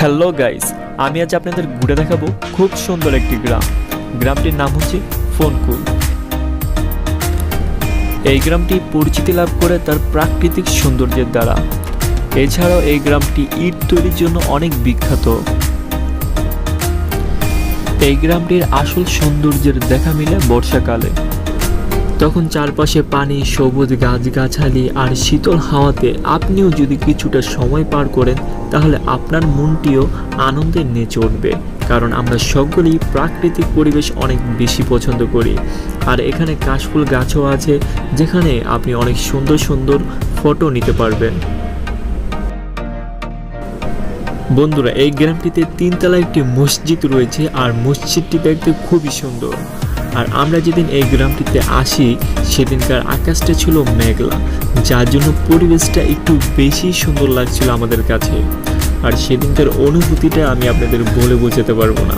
Hello guys, আমি আজ আপনাদের ঘুরে দেখাবো খুব সুন্দর একটি গ্রাম। গ্রামটির নাম হচ্ছে ফোনকুল। এই গ্রামটি পরিচিতি লাভ করে তার প্রাকৃতিক সৌন্দর্যের দ্বারা। এছাড়াও এই গ্রামটি ইট তৈরির জন্য অনেক বিখ্যাত। এই গ্রামটির আসল সৌন্দর্যের দেখা মিলে বর্ষাকালে। তখন চারপাশে পানি, সবুজ গাছগাছালি আর শীতল হাওয়াতে আপনিও যদি কিছুটা সময় পার করেন তাহলে আপনার মনটিও আনন্দে নেচে উঠবে, কারণ আমরা সকলেই প্রাকৃতিক পরিবেশ অনেক বেশি পছন্দ করি। আর এখানে কাশফুল গাছও আছে, যেখানে আপনি অনেক সুন্দর সুন্দর ফটো নিতে পারবেন। বন্ধুরা, এই গ্রামটিতে তিনতলা একটি মসজিদ রয়েছে, আর মসজিদটি দেখতে খুবই সুন্দর। আর আমরা যেদিন এই গ্রামটিতে আসি সেদিনকার আকাশটা ছিল মেঘলা, যার জন্য পরিবেশটা একটু বেশি সুন্দর লাগছিল আমাদের কাছে। আর সেদিনকার অনুভূতিটা আমি আপনাদের বলে বোঝাতে পারবো না।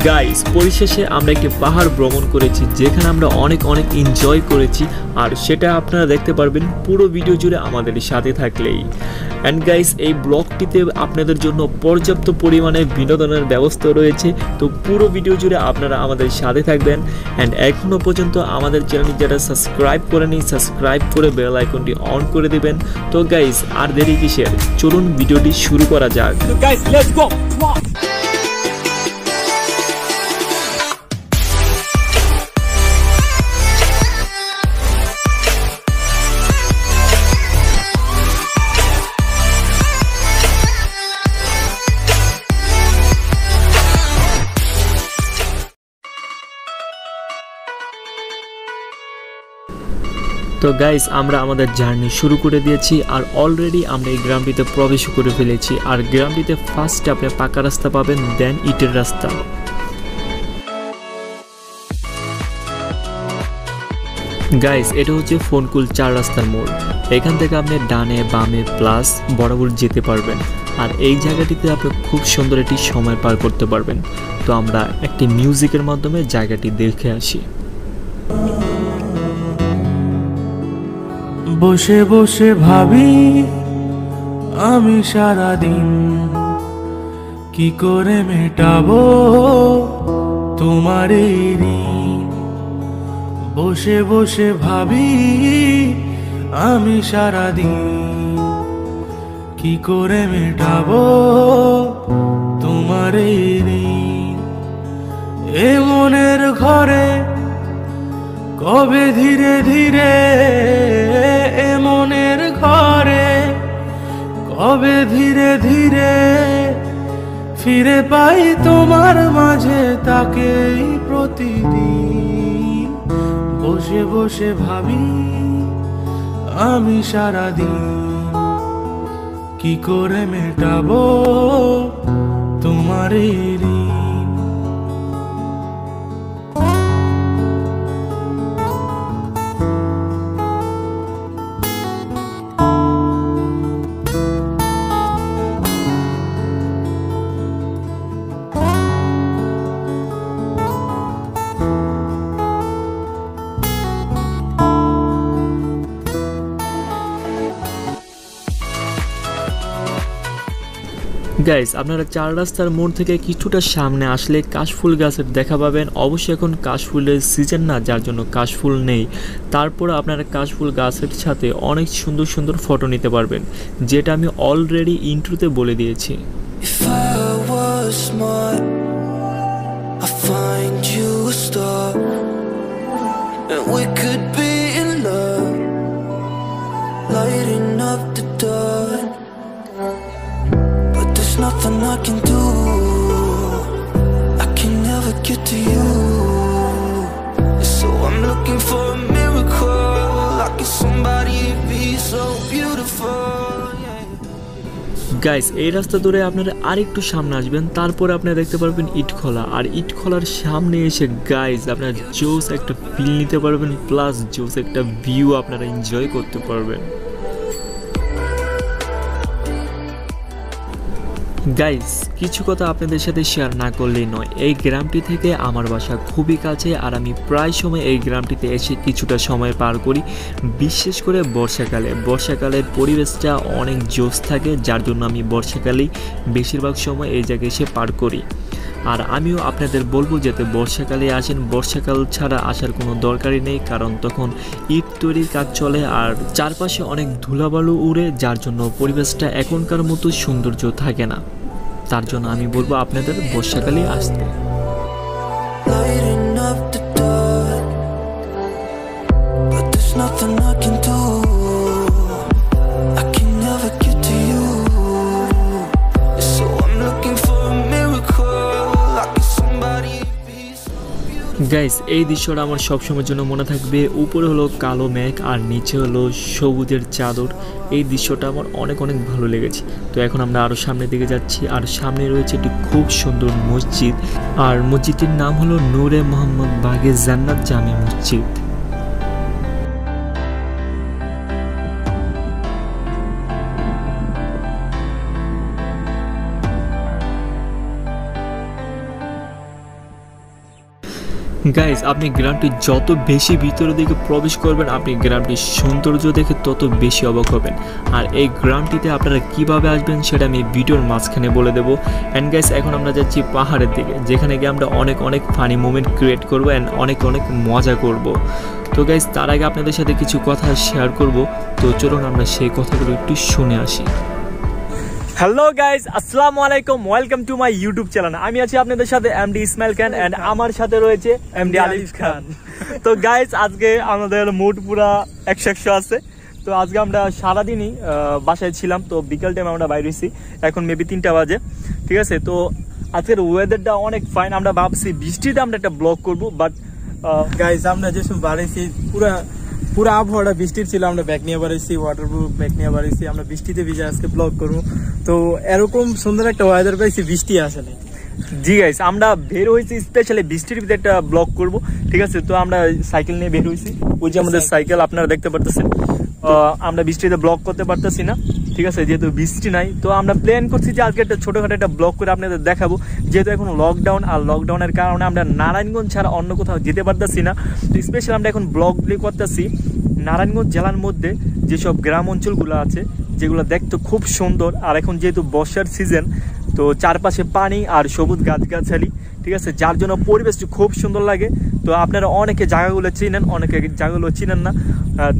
গাইস, পরিশেষে আমরা একটি পাহাড় ভ্রমণ করেছি, যেখানে আমরা অনেক এনজয় করেছি, আর সেটা আপনারা দেখতে পারবেন পুরো ভিডিও জুড়ে আমাদের সাথে থাকলেই। অ্যান্ড গাইস, এই ব্লগটিতে আপনাদের জন্য পর্যাপ্ত পরিমাণে বিনোদনের ব্যবস্থা রয়েছে, তো পুরো ভিডিও জুড়ে আপনারা আমাদের সাথে থাকবেন। অ্যান্ড এখনও পর্যন্ত আমাদের চ্যানেলটি যারা সাবস্ক্রাইব করেনি, সাবস্ক্রাইব করে বেল আইকনটি অন করে দিবেন। তো গাইস, আর দেরি কিসের, চলুন ভিডিওটি শুরু করা যাক। Guys, let's go. তো গাইস, আমরা আমাদের জার্নি শুরু করে দিয়েছি, আর অলরেডি আমরা এই গ্রামটিতে প্রবেশ করে ফেলেছি। আর গ্রামটিতে ফার্স্টে আপনি পাকা রাস্তা পাবেন, দেন ইটের রাস্তা। গাইস, এটা হচ্ছে ফোনকুল 4 রাস্তার মোড়। এখান থেকে আপনি ডানে বামে প্লাস বরাবর যেতে পারবেন। আর এই জায়গাটিতে আপনি খুব সুন্দর একটি সময় পার করতে পারবেন। তো আমরা একটি মিউজিকের মাধ্যমে জায়গাটি দেখে আসি। বসে বসে ভাবি আমি সারাদিন কি করে মেটাবো তোমার এই ঋণ। বসে বসে ভাবি আমি সারাদিন কি করে মেটাবো তোমার এই ঋণ। এ মনের ঘরে কবে ধীরে ধীরে, এ মনের ঘরে কবে ধীরে ধীরে ফিরে পাই তোমার মাঝে তাকেই প্রতিদিন। বসে বসে ভাবি আমি সারাদিন কি করে মেটাবো তোমার এই ঋণ। গাইস, আপনারা 4 রাস্তার মোড় থেকে কিছুটা সামনে আসলে কাশফুল গাছের দেখা পাবেন। অবশ্যই এখন কাশফুলের সিজন না, যার জন্য কাশফুল নেই। তারপর আপনারা কাশফুল গাছের সাথে অনেক সুন্দর সুন্দর ফটো নিতে পারবেন, যেটা আমি অলরেডি ইন্ট্রোতে বলে দিয়েছি। Nothing I can do, I can never get to you. So I'm looking for a miracle, like if somebody be so beautiful. Guys, এই রাস্তা ধরে আপনারা আরেকটু সামনে আসবেন, তারপরে আপনারা দেখতে পারবেন ইটখোলা। আর ইটখোলার সামনে এসে গাইস আপনারা জোস একটা ফিল নিতে পারবেন, প্লাস জোস একটা ভিউ আপনারা এনজয় করতে পারবেন। গাইস কিছু কথা আপনাদের সাথে শেয়ার না করলেই নয়, এই গ্রামটি থেকে আমার বাসা খুবই কাছে আর আমি প্রায় সময় এই গ্রামটিতে এসে কিছুটা সময় পার করি, বিশেষ করে বর্ষাকালের পরিবেশটা অনেক জোশ থাকে, যার জন্য আমি বর্ষাকালেই বেশিরভাগ সময় এই জায়গায় এসে পার করি। আর আমিও আপনাদের বলবো যাতে বর্ষাকালে আসেন, বর্ষাকাল ছাড়া আসার কোনো দরকারই নেই, কারণ তখন ইট তৈরির কাজ চলে আর চারপাশে অনেক ধুলাবালু উড়ে, যার জন্য পরিবেশটা এখনকার মতো সৌন্দর্য থাকে না। তার জন্য আমি বলবো আপনাদের বর্ষাকালে আসতে। Lighting up the dark, but there's nothing I can do. I can never get to you, so I'm looking for a miracle. Like somebody be so beautiful. Guys এই দৃশ্যটা আমার সবসময়ের জন্য মনে থাকবে। উপরে হলো কালো মেঘ আর নিচে হলো সবুজের চাদর। এই দৃশ্যটা আমার অনেক ভালো লেগেছে। তো এখন আমরা আরও সামনের দিকে যাচ্ছি আর সামনে রয়েছে একটি খুব সুন্দর মসজিদ, আর মসজিদটির নাম হলো নূরে মোহাম্মদ বাগে জান্নাত জামে মসজিদ। গাইস আপনি গ্রামটি যত বেশি ভিতরের দিকে প্রবেশ করবেন, আপনি গ্রামটির সৌন্দর্য দেখে তত বেশি অবাক হবেন। আর এই গ্রামটিতে আপনারা কিভাবে আসবেন সেটা আমি ভিডিওর মাঝখানে বলে দেবো। অ্যান্ড গাইস এখন আমরা যাচ্ছি পাহাড়ের দিকে, যেখানে গিয়ে আমরা অনেক ফানি মোমেন্ট ক্রিয়েট করবো অ্যান্ড অনেক মজা করব। তো গাইস তার আগে আপনাদের সাথে কিছু কথা শেয়ার করব, তো চলুন আমরা সেই কথাগুলো একটু শুনে আসি। হ্যালো গাইজ, আসসালামু আলাইকুম, welcome to my YouTube channel. আমি আছি আপনাদের সাথে এমডি ইসমাইল খান এন্ড আমার সাথে রয়েছে এমডি আলিফ খান। তো গাইজ আজকে আমাদের মুড পুরা 100 আছে। তো আজকে আমরা সারাদিনই বাসায় ছিলাম, তো বিকেল টাইম আমরা বাইরে হয়েছি, এখন মেবি 3টা বাজে, ঠিক আছে। তো আজকের ওয়েদারটা অনেক ফাইন। আমরা ভাবছি বৃষ্টিতে আমরা একটা ব্লগ করবো, বাট গাইস আমরা যেসব বাড়াইছি পুরা আবহাওয়াটা বৃষ্টির ছিল। আমরা ব্যাগ নিয়ে বাড়াইছি, ওয়াটারপ্রুফ ব্যাগ নিয়ে বাড়াইছি, আমরা বৃষ্টিতে ভিজে আজকে ব্লগ করবো। তো এরকম সুন্দর একটা ওয়েদার পাইছি, বৃষ্টি আসে নাই। জি গাইস আমরা বের হয়েছি স্পেশালি বৃষ্টির ভিতরে একটা ব্লগ করব, ঠিক আছে। তো আমরা সাইকেল নিয়ে বের হয়েছি, ওই যে আমাদের সাইকেল আপনারা দেখতে পারতেছেন। আমরা বৃষ্টিতে ব্লগ করতে পারতেছি না, ঠিক আছে, যেহেতু বৃষ্টি নাই। তো আমরা প্ল্যান করছি যে আজকে একটা ছোটখাটো একটা ব্লগ করে আপনাদের দেখাবো, যেহেতু এখন লকডাউন, আর লকডাউনের কারণে আমরা নারায়ণগঞ্জ ছাড়া অন্য কোথাও যেতে পারতেছি না। তো স্পেশালি আমরা এখন ব্লগ করতেছি নারায়ণগঞ্জ জেলার মধ্যে যেসব গ্রাম অঞ্চলগুলো আছে, যেগুলো দেখতে খুব সুন্দর। আর এখন যেহেতু বর্ষার সিজন, তো চারপাশে পানি আর সবুজ গাছগাছালি, ঠিক আছে, যার জন্য পরিবেশটি খুব সুন্দর লাগে। তো আপনারা অনেকে জায়গাগুলো চিনেন, অনেকে জায়গাগুলো চিনেন না।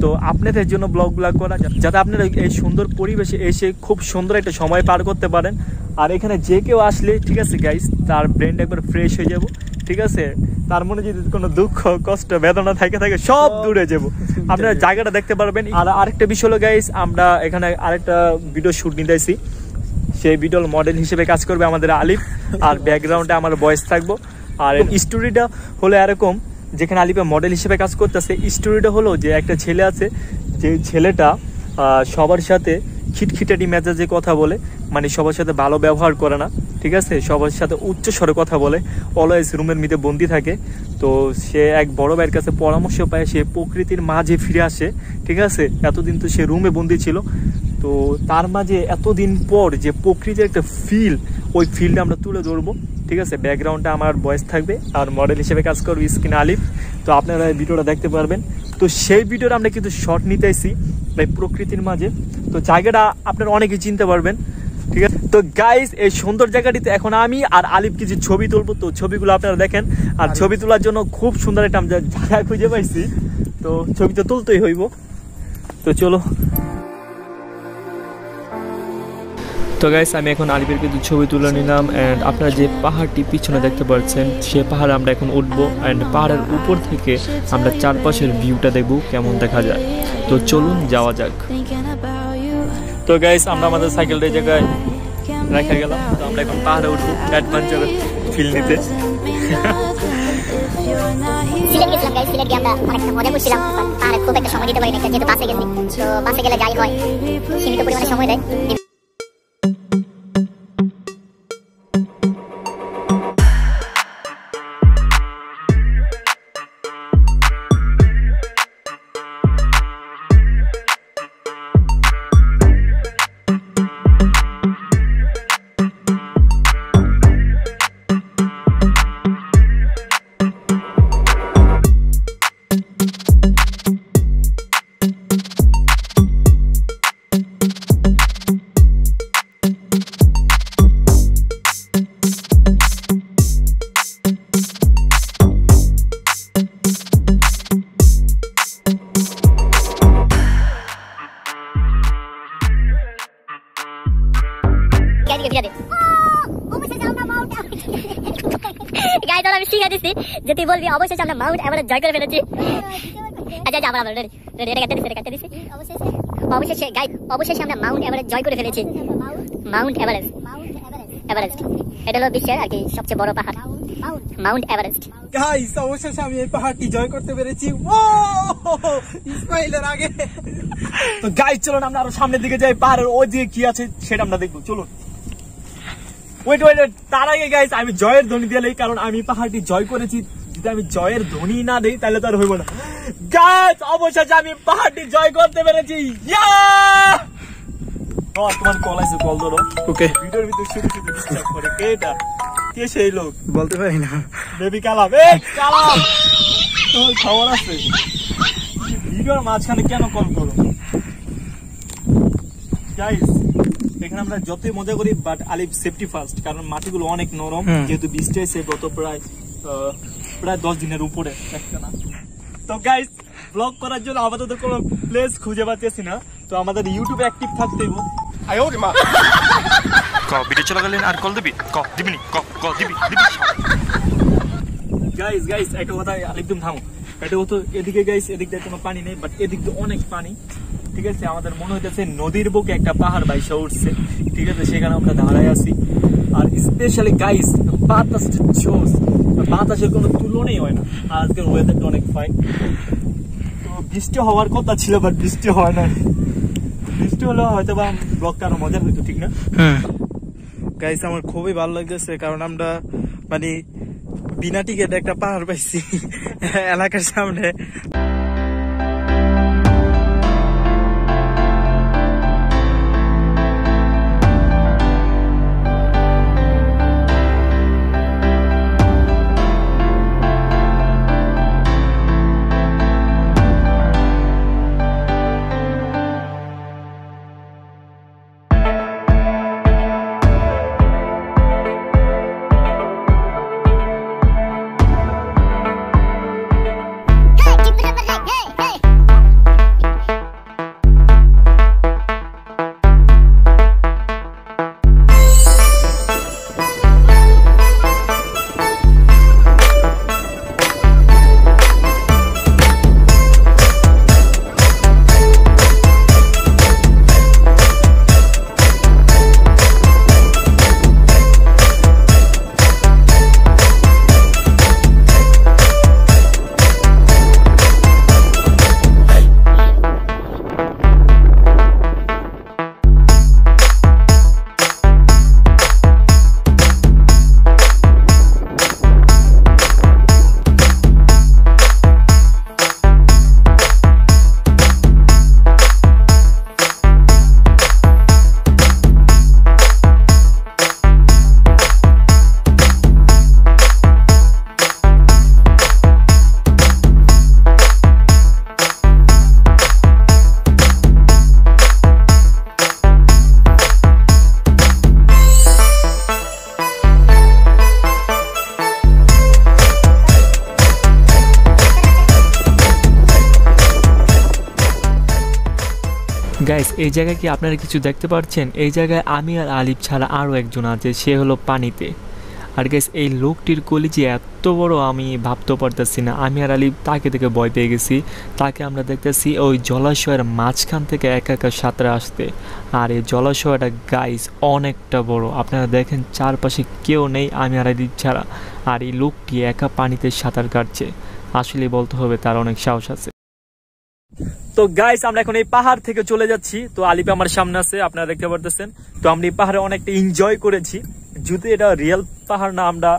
তো আপনাদের জন্য ব্লগগুলো করা, যাতে আপনারা এই সুন্দর পরিবেশে এসে খুব সুন্দর একটা সময় পার করতে পারেন। আর এখানে যে কেউ আসলে, ঠিক আছে গাইস, তার ব্রেনটা একবার ফ্রেশ হয়ে যাব, ঠিক আছে। তার মনে যদি কোনো দুঃখ কষ্ট বেদনা থাকে সব দূরে যাব, আপনারা জায়গাটা দেখতে পারবেন। আর আরেকটা বিষয় হলো গাইস, আমরা এখানে আরেকটা ভিডিও শুট নিতেছি, সেই ভিডিওর মডেল হিসেবে কাজ করবে আমাদের আলিফ, আর ব্যাকগ্রাউন্ডে আমার ভয়েস থাকবো। আর স্টোরিটা হলো এরকম, যেখানে আলিফের মডেল হিসেবে কাজ করতেছে। স্টোরিটা হলো যে একটা ছেলে আছে, যে ছেলেটা সবার সাথে খিটখিটাটি মেজাজে কথা বলে, মানে সবার সাথে ভালো ব্যবহার করে না, ঠিক আছে, সবার সাথে উচ্চ স্বরে কথা বলে, অলওয়েজ রুমের মধ্যে বন্দি থাকে। তো সে এক বড় ভাইয়ের কাছে পরামর্শ পায়, সে প্রকৃতির মাঝে ফিরে আসে, ঠিক আছে। এতদিন তো সে রুমে বন্দি ছিল, তো তার মাঝে এতদিন পর যে প্রকৃতির একটা ফিল, ওই ফিলটা আমরা তুলে ধরবো, ঠিক আছে। ব্যাকগ্রাউন্ডে আমার ভয়েস থাকবে আর মডেল হিসেবে কাজ করবে স্ক্রিনে আলিফ। তো আপনারা এই ভিডিওটা দেখতে পারবেন। তো সেই ভিডিওটা আমরা কিন্তু শর্ট নিতেছি এই প্রকৃতির মাঝে, তো জায়গাটা আপনারা অনেকে চিনতে পারবেন, ঠিক আছে। তো গাইস এই সুন্দর জায়গাটিতে এখন আমি আর আলিফ কিছু ছবি তুলবো, তো ছবিগুলো আপনারা দেখেন। আর ছবি তোলার জন্য খুব সুন্দর একটা জায়গা খুঁজে পাইছি, তো ছবি তো তুলতেই হইব। তো চলো। তো গাইস আমি এখন আলিফের কিছু ছবি তুলে নিলাম, অ্যান্ড আপনারা যে পাহাড়টি পিছনে দেখতে পাচ্ছেন, সে পাহাড়ে আমরা এখন উঠবো, অ্যান্ড পাহাড়ের উপর থেকে আমরা চারপাশের ভিউটা দেখবো কেমন দেখা যায়। তো চলুন যাওয়া যাক। তো গাইস আমরা আমাদের সাইকেলটা এই জায়গায় রেখে গেলাম, তো আমরা এখন পাহাড়ে উঠবো অ্যাডভেঞ্চারের ফিল নিতে। সিলেট গেছিলাম গাইস, সিলেট গিয়ে আমরা অনেকটা মজা করছিলাম, পাহাড়ে খুব একটা সময় দিতে পারি না, যেহেতু বাসে গেছি। তো বাসে গেলে যাই হয়, সীমিত পরিমাণে সময় দেয়। গাইস ভিজা দে অবশেষে আমরা মাউন্ট গাইস আমি শিখে দিছি যে তুই বলবি অবশেষে আমরা মাউন্ট এভারেস্ট জয় করে ফেলেছি আচ্ছা আচ্ছা আমরা রেডি রেডি কাটতে দিছি অবশেষে গাইস অবশেষে আমরা মাউন্ট এভারেস্ট জয় করে ফেলেছি মাউন্ট এভারেস্ট এটা হলো বিশ্বের আর কি সবচেয়ে বড় পাহাড় মাউন্ট এভারেস্ট গাইস অবশেষে আমি এই পাহাড়টি জয় করতে পেরেছি ও ইসমাইলের আগে। তো গাইস চলুন আমরা আরো সামনের দিকে যাই, পাহাড়ের ওই দিকে কি আছে সেটা আমরা দেখবো, চলুন। ওয়েট তার আগে গাইস আমি জয়ের ধ্বনি দিয়ে লই, কারণ আমি পাহাড়টি জয় করেছি, যদি আমি জয়ের ধ্বনি না দেই তাহলে তো আর হইব না। গাইস অবশেষে আমি পাহাড়টি জয় করতে পেরেছি, ইয়া! তোমার কল আছে, কল ধরো। ওকে ভিডিওর ভিতরে শুরু ডিস্টার্ব করে কে এটা, কে সেই লোক বলতে পারি না। বেবি কালাম, এই কালাম তোর খবর আছে? ভিডিওর মাঝখানে কেন কল করো? গাইস এখানে আমরা যতই মজা করি বাট আলিফ সেফটি ফার্স্ট, কারণ মাটিগুলো অনেক নরম, যেহেতু বৃষ্টি হয়েছে গত প্রায় 10 দিনের উপরে একটা না। তো গাইস ব্লগ করার জন্য আপাতত কোনো প্লেস খুঁজে পাচ্ছি না, তো আমাদের ইউটিউবে অ্যাক্টিভ থাকতে হইব। ভিডিও চলাকালীন আর কল দিবি, দিবি গাইস একটা কথা একদম থামো, এটা তো এদিকে গাইস এদিক দিয়ে কোনো পানি নেই, বাট এদিক দিয়ে অনেক পানি, ঠিক আছে? আমাদের মনে হইতেছে নদীর বুকে একটা পাহাড় বাইসা উঠছে, ঠিক আছে? সেখানে আমরা দাঁড়ায় আছি, আর স্পেশালি গাইস বাতাসটা জোস, বাতাসের কোনো তুলনাই হয় না। আজকের ওয়েদারটা অনেক ফাইন। তো বৃষ্টি হওয়ার কথা ছিল বাট বৃষ্টি হয় না, বৃষ্টি হলে হয়তো বা ব্লগটা আরো মজার হইতো, ঠিক না? গাইস আমার খুবই ভালো লাগতেছে, কারণ আমরা মানে বিনা টিকেটে একটা পাহাড় পাইছি এলাকার সামনে। গাইস এই জায়গায় কি আপনারা কিছু দেখতে পাচ্ছেন? এই জায়গায় আমি আর আলিফ ছাড়া আরও একজন আছে, সে হলো পানিতে। আর গাইস এই লোকটির কলিজি এত বড় আমি ভাবতেও পারতেছি না। আমি আর আলিফ তাকে দেখে ভয় পেয়ে গেছি। তাকে আমরা দেখতেছি ওই জলাশয়ের মাঝখান থেকে একা একা সাঁতরে আসতে। আর এই জলাশয়টা গাইস অনেকটা বড়, আপনারা দেখেন চারপাশে কেউ নেই আমি আর আলিফ ছাড়া। আর এই লোকটি একা পানিতে সাঁতার কাটছে, আসলে বলতে হবে তার অনেক সাহস আছে। তো গাইস আমরা এখন এই পাহাড় থেকে চলে যাচ্ছি। তো আলিফ আমার সামনে আছে, আপনারা দেখতে পারতেছেন। তো আমরা এই পাহাড়ে অনেকটা এনজয় করেছি, যদি এটা রিয়েল পাহাড় না, আমরা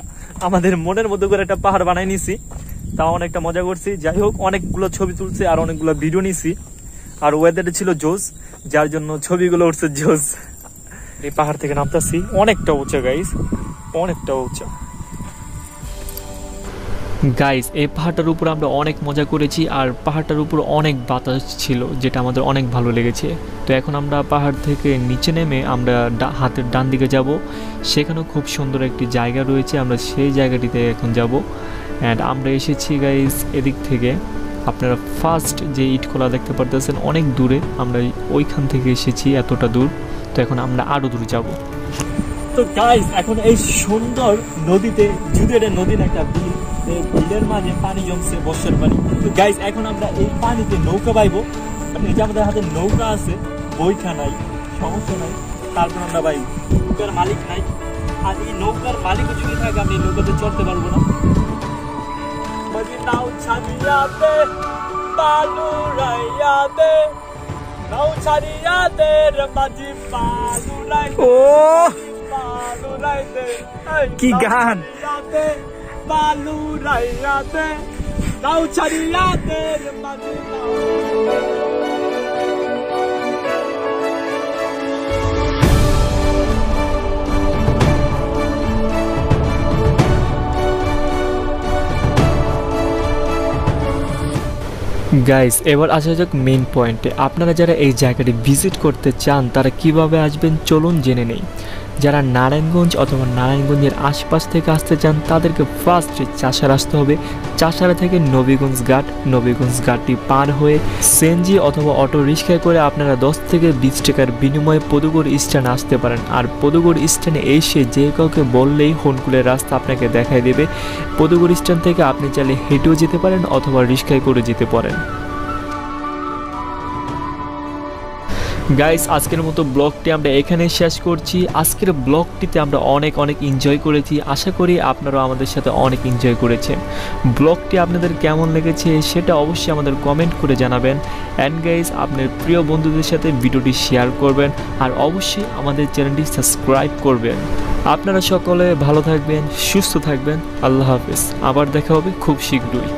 আমাদের মনের মতো করে একটা পাহাড় বানাই নিছি, তাও অনেকটা মজা করছি। যাই হোক অনেকগুলো ছবি তুলছি আর অনেকগুলো ভিডিও নিছি, আর ওয়েদারটা ছিল জোস, যার জন্য ছবিগুলো উঠছে জোস। এই পাহাড় থেকে নামতেছি, অনেকটা উঁচা গাইস, অনেকটা উঁচা। গাইস এই পাহাড়টার উপর আমরা অনেক মজা করেছি, আর পাহাড়টার উপর অনেক বাতাস ছিল, যেটা আমাদের অনেক ভালো লেগেছে। তো এখন আমরা পাহাড় থেকে নিচে নেমে আমরা হাতের ডান দিকে যাব, সেখানেও খুব সুন্দর একটি জায়গা রয়েছে, আমরা সেই জায়গাটিতে এখন যাব। অ্যান্ড আমরা এসেছি গাইস এদিক থেকে, আপনারা ফার্স্ট যে ইটখোলা দেখতে পারতেছেন অনেক দূরে, আমরা ওইখান থেকে এসেছি এতটা দূর। তো এখন আমরা আরও দূর যাব। তো গাইস এখন এই সুন্দর নদীতে, যদি এটা নদী না একটা বিল, বিলের মাঝে পানি জমছে, বর্ষার পানি। তো গাইস এখন আমরা এই পানিতে নৌকা বাইবো। এই যে আমাদের হাতে নৌকা আছে, বইখা নাই, সমস্যা নাই, তারপর আমরা বাইবো। নৌকার মালিক নাই, আর এই নৌকার মালিকও যদি থাকে আমি এই নৌকাতে চড়তে পারবো না। নাও ছাড়িয়াতে বালু রাইয়াতে, নাও ছাড়িয়াতে রে মাঝি বালু রাইতে, ও বালু রাইতে, কি গান! বালু রাইয়াতে, নাও ছাড়িয়াতে রে মাঝি গাইস। এবার আসা যাক মেইন পয়েন্টে। আপনারা যারা এই জায়গাটি ভিজিট করতে চান তারা কিভাবে আসবেন চলুন জেনে নেই। যারা নারায়ণগঞ্জ অথবা নারায়ণগঞ্জের আশপাশ থেকে আসতে চান তাদেরকে ফার্স্টে চাষার আসতে হবে। চাষারা থেকে নবীগঞ্জ ঘাট, নবীগঞ্জ ঘাটটি পার হয়ে সিএনজি অথবা অটো রিক্সায় করে আপনারা 10 থেকে 20 টাকার বিনিময়ে পদুগড় স্ট্যান্ড আসতে পারেন। আর পদুগড় স্ট্যান্ডে এসে যে কাউকে বললেই হনকুলের রাস্তা আপনাকে দেখাই দেবে। পদুগড় স্ট্যান্ড থেকে আপনি চাইলে হেঁটেও যেতে পারেন অথবা রিক্সায় করে যেতে পারেন। গাইস আজকের মতো ব্লগটি আমরা এখানেই শেষ করছি। আজকের ব্লগটিতে আমরা অনেক এনজয় করেছি, আশা করি আপনারাও আমাদের সাথে অনেক এনজয় করেছেন। ব্লগটি আপনাদের কেমন লেগেছে সেটা অবশ্যই আমাদের কমেন্ট করে জানাবেন। অ্যান্ড গাইস আপনার প্রিয় বন্ধুদের সাথে ভিডিওটি শেয়ার করবেন আর অবশ্যই আমাদের চ্যানেলটি সাবস্ক্রাইব করবেন। আপনারা সকলে ভালো থাকবেন, সুস্থ থাকবেন। আল্লাহ হাফেজ। আবার দেখা হবে খুব শীঘ্রই।